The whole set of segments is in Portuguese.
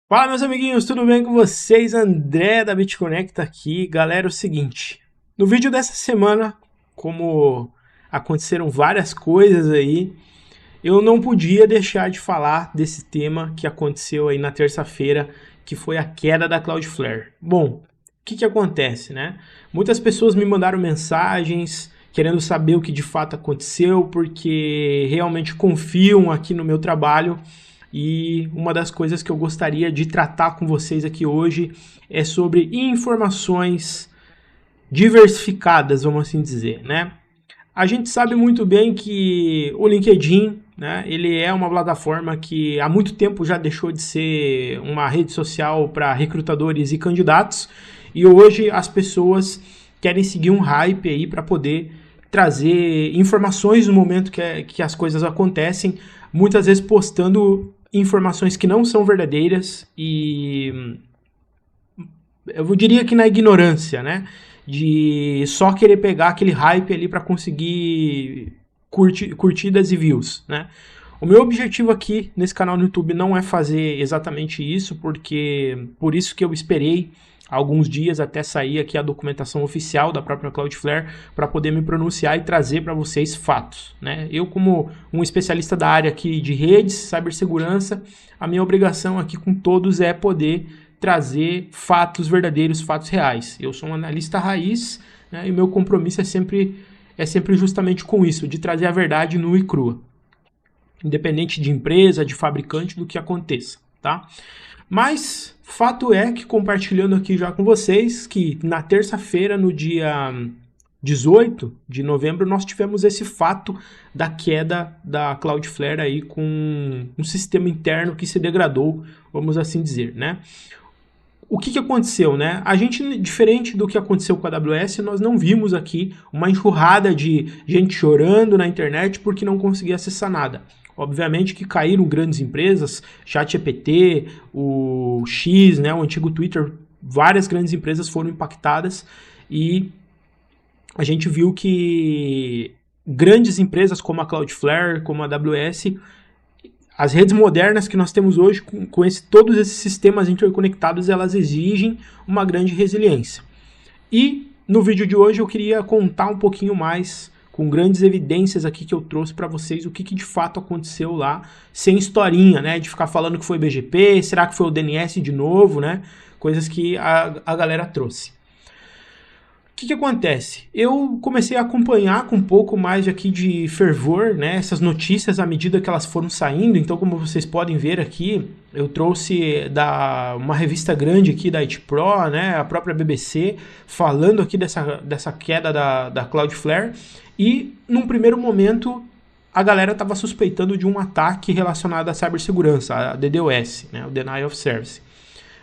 Fala, meus amiguinhos, tudo bem com vocês? André da BitConnect aqui. Galera, é o seguinte, no vídeo dessa semana, como aconteceram várias coisas aí, eu não podia deixar de falar desse tema que aconteceu aí na terça-feira, que foi a queda da Cloudflare. Bom, o que acontece, né? Muitas pessoas me mandaram mensagens querendo saber o que de fato aconteceu, porque realmente confiam aqui no meu trabalho. E uma das coisas que eu gostaria de tratar com vocês aqui hoje é sobre informações diversificadas, vamos assim dizer, né? A gente sabe muito bem que o LinkedIn, né, ele é uma plataforma que há muito tempo já deixou de ser uma rede social para recrutadores e candidatos, e hoje as pessoas querem seguir um hype aí para poder trazer informações no momento que as coisas acontecem, muitas vezes postando informações que não são verdadeiras e eu diria que na ignorância, né? De só querer pegar aquele hype ali para conseguir curtidas e views, né? O meu objetivo aqui nesse canal no YouTube não é fazer exatamente isso, porque por isso que eu esperei alguns dias até sair aqui a documentação oficial da própria Cloudflare para poder me pronunciar e trazer para vocês fatos, né? Eu, como um especialista da área aqui de redes, cibersegurança, a minha obrigação aqui com todos é poder trazer fatos verdadeiros, fatos reais. Eu sou um analista raiz, né, e o meu compromisso é sempre justamente com isso, de trazer a verdade nua e crua, independente de empresa, de fabricante, do que aconteça, tá? Mas fato é que, compartilhando aqui já com vocês, que na terça-feira, no dia 18 de novembro, nós tivemos esse fato da queda da Cloudflare aí com um sistema interno que se degradou, vamos assim dizer, né? O que aconteceu, né? A gente, diferente do que aconteceu com a AWS, nós não vimos aqui uma enxurrada de gente chorando na internet porque não conseguia acessar nada. Obviamente que caíram grandes empresas, ChatGPT, o X, né, o antigo Twitter, várias grandes empresas foram impactadas e a gente viu que grandes empresas como a Cloudflare, como a AWS, as redes modernas que nós temos hoje, com todos esses sistemas interconectados, elas exigem uma grande resiliência. E no vídeo de hoje eu queria contar um pouquinho mais, com grandes evidências aqui que eu trouxe para vocês, o que de fato aconteceu lá, sem historinha, né? De ficar falando que foi BGP, será que foi o DNS de novo, né? Coisas que a galera trouxe. O que acontece? Eu comecei a acompanhar com um pouco mais aqui de fervor, né, essas notícias à medida que elas foram saindo. Então, como vocês podem ver aqui, eu trouxe uma revista grande aqui da IT Pro, né, a própria BBC, falando aqui dessa queda da Cloudflare. E, num primeiro momento, a galera estava suspeitando de um ataque relacionado à cibersegurança, a DDoS, né, o Denial of Service.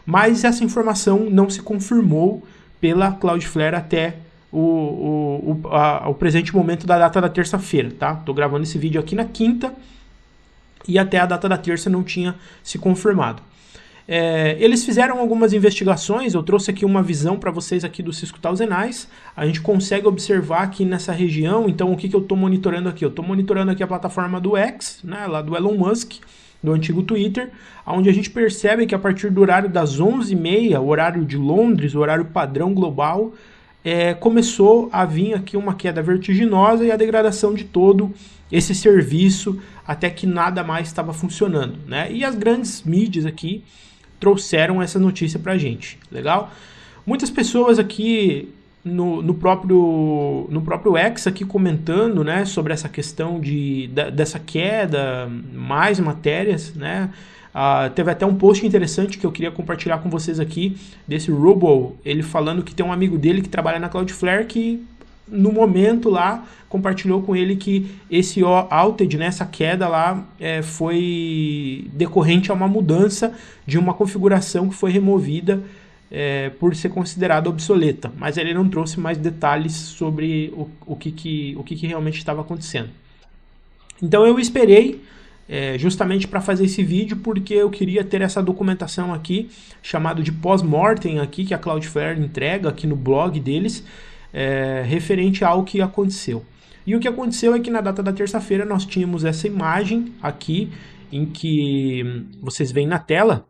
Mas essa informação não se confirmou pela Cloudflare até o presente momento da data da terça-feira, tá? Tô gravando esse vídeo aqui na quinta e até a data da terça não tinha se confirmado. Eles fizeram algumas investigações, eu trouxe aqui uma visão para vocês aqui do Cisco ThousandEyes. A gente consegue observar aqui nessa região, então o que eu estou monitorando aqui? Eu estou monitorando aqui a plataforma do X, né, lá do Elon Musk, do antigo Twitter, onde a gente percebe que a partir do horário das 11h30, o horário de Londres, o horário padrão global, começou a vir aqui uma queda vertiginosa e a degradação de todo esse serviço, até que nada mais estava funcionando, né? E as grandes mídias aqui trouxeram essa notícia pra gente, legal? Muitas pessoas aqui no próprio X aqui comentando, né, sobre essa questão dessa queda, mais matérias, né? Teve até um post interessante que eu queria compartilhar com vocês aqui, desse Rubo, ele falando que tem um amigo dele que trabalha na Cloudflare que no momento lá compartilhou com ele que esse outage, né, essa queda lá, foi decorrente a uma mudança de uma configuração que foi removida por ser considerada obsoleta, mas ele não trouxe mais detalhes sobre o que realmente estava acontecendo. Então eu esperei justamente para fazer esse vídeo, porque eu queria ter essa documentação aqui, chamado de pós-mortem aqui, que a Cloudflare entrega aqui no blog deles, referente ao que aconteceu. E o que aconteceu é que na data da terça-feira nós tínhamos essa imagem aqui, em que vocês veem na tela,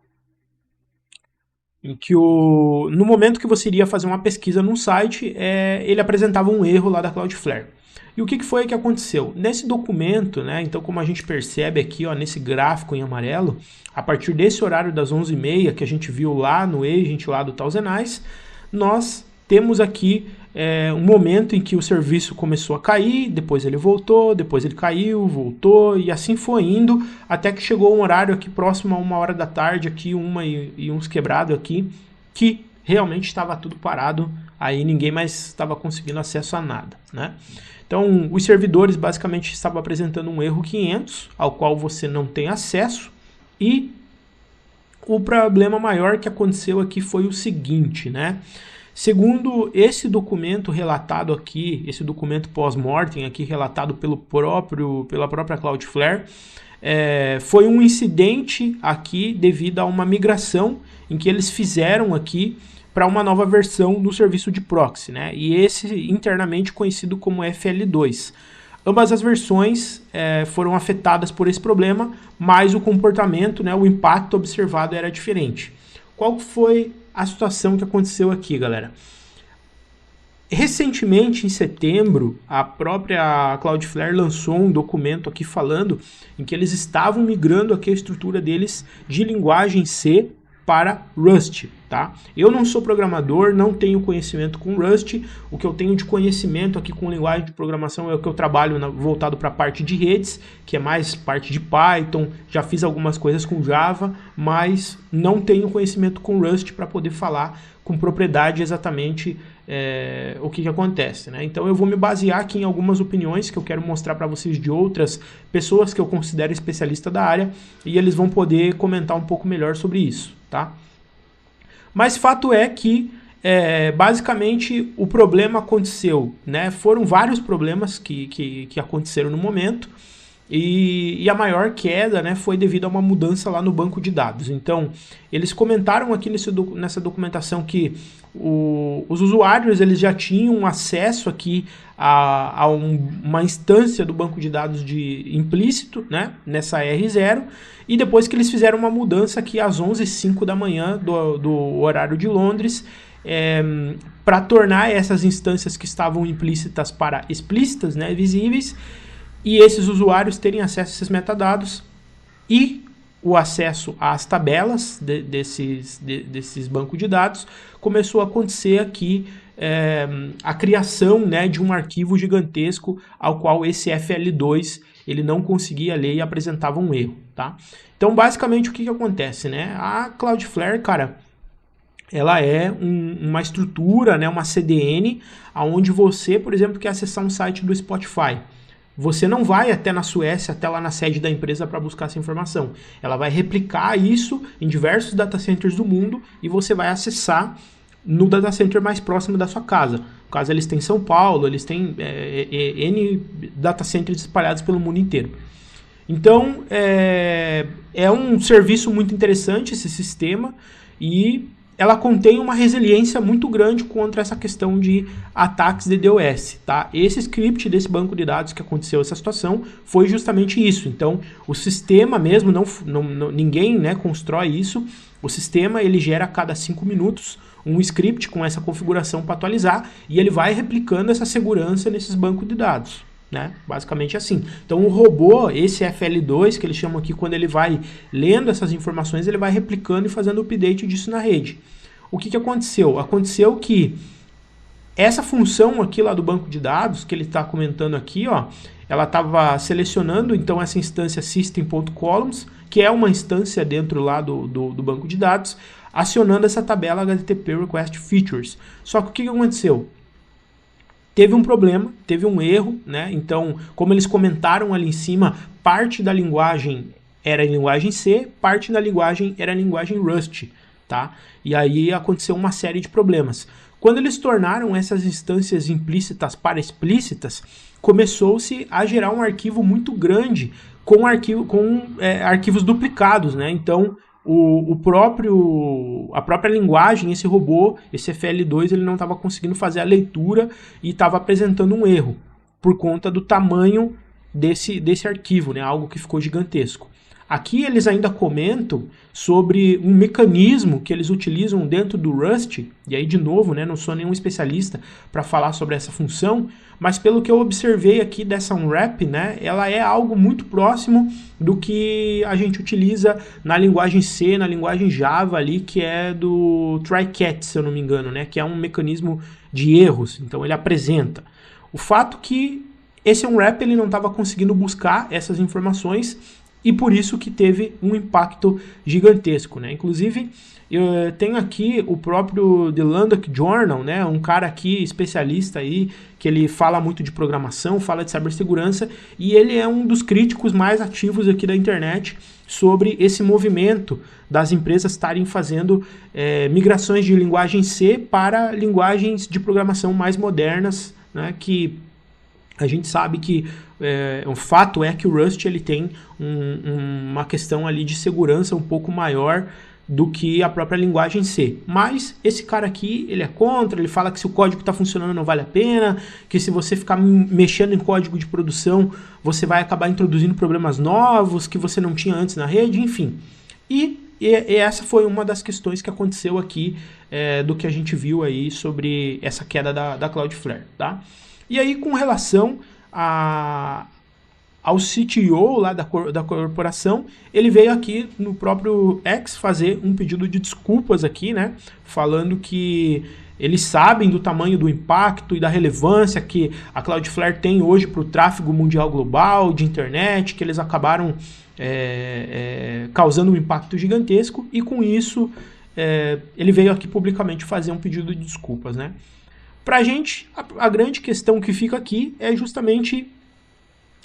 em que no momento que você iria fazer uma pesquisa num site, ele apresentava um erro lá da Cloudflare. E o que foi que aconteceu? Nesse documento, né, então como a gente percebe aqui, ó, nesse gráfico em amarelo, a partir desse horário das 11h30 que a gente viu lá no agent lá do ThousandEyes, nós temos aqui um momento em que o serviço começou a cair, depois ele voltou, depois ele caiu, voltou, e assim foi indo, até que chegou um horário aqui próximo a 1h da tarde, aqui e uns quebrados aqui, que realmente estava tudo parado, aí ninguém mais estava conseguindo acesso a nada, né? Então, os servidores basicamente estavam apresentando um erro 500, ao qual você não tem acesso, e o problema maior que aconteceu aqui foi o seguinte, né? Segundo esse documento relatado aqui, esse documento pós-mortem aqui relatado pela própria Cloudflare, foi um incidente aqui devido a uma migração em que eles fizeram aqui para uma nova versão do serviço de proxy, né? E esse internamente conhecido como FL2. Ambas as versões foram afetadas por esse problema, mas o comportamento, né, o impacto observado era diferente. Qual foi a situação que aconteceu aqui, galera? Recentemente, em setembro, a própria Cloudflare lançou um documento aqui falando em que eles estavam migrando aqui a estrutura deles de linguagem C para Rust, tá? Eu não sou programador, não tenho conhecimento com Rust, o que eu tenho de conhecimento aqui com linguagem de programação é o que eu trabalho voltado para a parte de redes, que é mais parte de Python, já fiz algumas coisas com Java, mas não tenho conhecimento com Rust para poder falar com propriedade exatamente o que acontece, né? Então eu vou me basear aqui em algumas opiniões que eu quero mostrar para vocês de outras pessoas que eu considero especialista da área, e eles vão poder comentar um pouco melhor sobre isso, tá? Mas fato é que basicamente o problema aconteceu, né? Foram vários problemas que aconteceram no momento, e a maior queda, né, foi devido a uma mudança lá no banco de dados. Então, eles comentaram aqui nessa documentação que os usuários eles já tinham acesso aqui a uma instância do banco de dados implícito, né, nessa R0, e depois que eles fizeram uma mudança aqui às 11h05 da manhã do horário de Londres, para tornar essas instâncias que estavam implícitas para explícitas, né, visíveis, e esses usuários terem acesso a esses metadados e o acesso às tabelas desses bancos de dados, começou a acontecer aqui a criação, né, de um arquivo gigantesco ao qual esse FL2 ele não conseguia ler e apresentava um erro, tá? Então, basicamente, o que acontece, né? A Cloudflare, cara, ela é uma estrutura, né, uma CDN, onde você, por exemplo, quer acessar um site do Spotify. Você não vai até na Suécia, até lá na sede da empresa para buscar essa informação. Ela vai replicar isso em diversos data centers do mundo e você vai acessar no data center mais próximo da sua casa. No caso, eles têm São Paulo, eles têm N data centers espalhados pelo mundo inteiro. Então, é um serviço muito interessante esse sistema, e ela contém uma resiliência muito grande contra essa questão de ataques de DDoS, tá? Esse script desse banco de dados que aconteceu essa situação foi justamente isso. Então, o sistema mesmo, ninguém, né, constrói isso. O sistema ele gera a cada 5 minutos um script com essa configuração para atualizar, e ele vai replicando essa segurança nesses bancos de dados, né? Basicamente assim. Então o robô, esse FL2 que eles chamam aqui, quando ele vai lendo essas informações, ele vai replicando e fazendo update disso na rede. O que aconteceu? Aconteceu que essa função aqui lá do banco de dados, que ele está comentando aqui, ó, ela estava selecionando então essa instância system.columns, que é uma instância dentro lá do banco de dados, acionando essa tabela HTTP Request Features. Só que o que aconteceu? Teve um problema, teve um erro, né? Então, como eles comentaram ali em cima, parte da linguagem era em linguagem C, parte da linguagem era em linguagem Rust, tá? E aí aconteceu uma série de problemas. Quando eles tornaram essas instâncias implícitas para explícitas, começou-se a gerar um arquivo muito grande com arquivos duplicados, né? Então, a própria linguagem, esse robô, esse FL2, ele não estava conseguindo fazer a leitura e estava apresentando um erro por conta do tamanho desse arquivo, né? Algo que ficou gigantesco. Aqui eles ainda comentam sobre um mecanismo que eles utilizam dentro do Rust, e aí de novo, né, não sou nenhum especialista para falar sobre essa função, mas pelo que eu observei aqui dessa unwrap, né, ela é algo muito próximo do que a gente utiliza na linguagem C, na linguagem Java ali, que é do try-catch, se eu não me engano, né, que é um mecanismo de erros, então ele apresenta. O fato que esse unwrap ele não estava conseguindo buscar essas informações, e por isso que teve um impacto gigantesco, né? Inclusive, eu tenho aqui o próprio The Landock Journal, né? Um cara aqui, especialista aí, que ele fala muito de programação, fala de cibersegurança, e ele é um dos críticos mais ativos aqui da internet sobre esse movimento das empresas estarem fazendo migrações de linguagem C para linguagens de programação mais modernas, né? Que a gente sabe que o fato é que o Rust ele tem uma questão ali de segurança um pouco maior do que a própria linguagem C. Mas esse cara aqui, ele é contra, ele fala que se o código está funcionando não vale a pena, que se você ficar mexendo em código de produção, você vai acabar introduzindo problemas novos que você não tinha antes na rede, enfim. E essa foi uma das questões que aconteceu aqui do que a gente viu aí sobre essa queda da Cloudflare, tá? E aí, com relação ao CTO lá da corporação, ele veio aqui no próprio X fazer um pedido de desculpas aqui, né? Falando que eles sabem do tamanho do impacto e da relevância que a Cloudflare tem hoje para o tráfego mundial global de internet, que eles acabaram causando um impacto gigantesco, e com isso ele veio aqui publicamente fazer um pedido de desculpas, né? Pra gente, a grande questão que fica aqui é justamente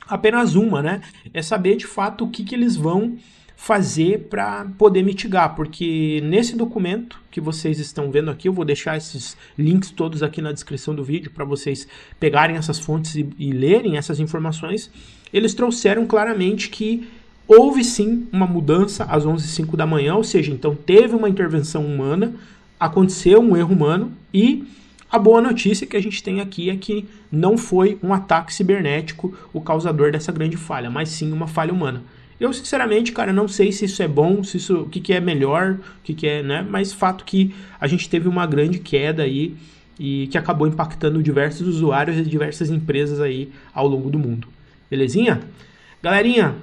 apenas uma, né? É saber de fato o que eles vão fazer para poder mitigar, porque nesse documento que vocês estão vendo aqui, eu vou deixar esses links todos aqui na descrição do vídeo para vocês pegarem essas fontes e lerem essas informações. Eles trouxeram claramente que houve sim uma mudança às 11h05 da manhã, ou seja, então teve uma intervenção humana, aconteceu um erro humano, e a boa notícia que a gente tem aqui é que não foi um ataque cibernético o causador dessa grande falha, mas sim uma falha humana. Eu, sinceramente, cara, não sei se isso é bom, se isso, o que é melhor, o que é, né? Mas fato que a gente teve uma grande queda aí e que acabou impactando diversos usuários e diversas empresas aí ao longo do mundo. Belezinha? Galerinha,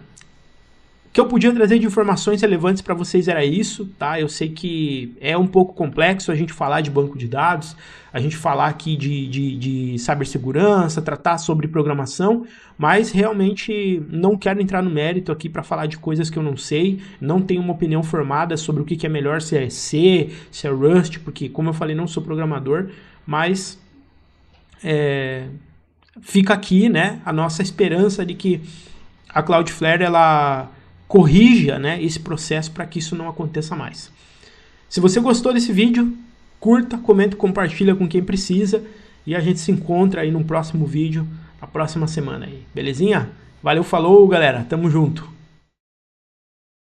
o que eu podia trazer de informações relevantes para vocês era isso, tá? Eu sei que é um pouco complexo a gente falar de banco de dados, a gente falar aqui de cibersegurança, tratar sobre programação, mas realmente não quero entrar no mérito aqui para falar de coisas que eu não sei, não tenho uma opinião formada sobre o que é melhor, se é C, se é Rust, porque, como eu falei, não sou programador, mas fica aqui, né, a nossa esperança de que a Cloudflare, ela corrija, né, esse processo para que isso não aconteça mais. Se você gostou desse vídeo, curta, comenta, compartilha com quem precisa, e a gente se encontra aí no próximo vídeo, na próxima semana aí, belezinha? Valeu, falou, galera, tamo junto!